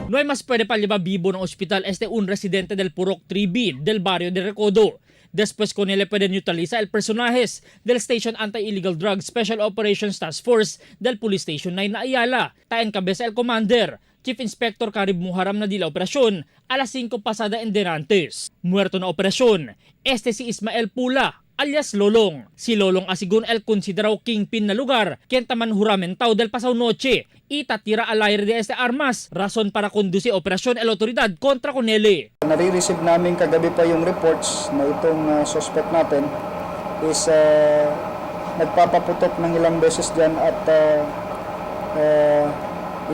No hay más puede palibra vivo ng ospital un residente del Purok 3B del barrio de Recodo. Después con él puede neutraliza el personajes del Station Anti-Illegal Drugs Special Operations Task Force del Police Station 9 na Ayala. Taen kabeza el commander, Chief Inspector Karib Muharam na dila operasyon, alas 5 pasada en Denantes. Muerto na operasyon, si Ismael Pula, alias Lolong. Si Lolong asigun el considerado kingpin na lugar, quien taman juramentaw del pasaw noche, itatira al aire de armas, rason para conduce operasyon el otoridad kontra con ele. Nare-receive namin kagabi pa yung reports na itong suspect natin is nagpapaputok ng ilang beses dyan at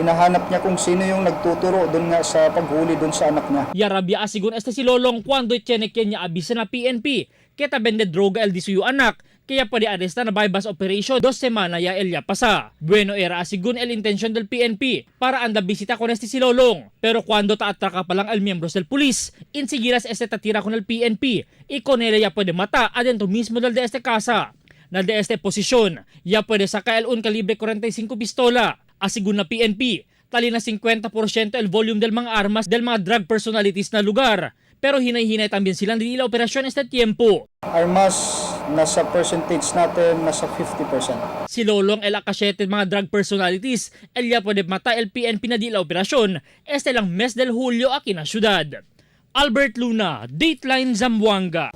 inahanap niya kung sino yung nagtuturo doon nga sa paghuli doon sa anak niya. Yarabia asigun si Lolong cuando tiene que niya abisa na PNP, kita vende droga el di suyo anak, kaya pwede aresta na bypass operation 2 semana ya el ya pasa. Bueno era asigun el intention del PNP para anda bisita con si Lolong. Pero cuando taatraka pa lang el miembros del police, insigiras tatira con el PNP y con ele ya pwede mata adentro mismo del de casa. Na de posisyon, ya pwede saka el un calibre 45 pistola. Asigun na PNP, tali na 50% el volume del mga armas del mga drug personalities na lugar. Pero hinay-hinay también silang dinila operasyon tiempo. Armas, nasa percentage natin, nasa 50%. Si Lolong el akasyete mga drug personalities, el ya pwede mata el PNP na dila operasyon, lang mes del Hulyo aquí na syudad. Albert Luna, Dateline Zamboanga.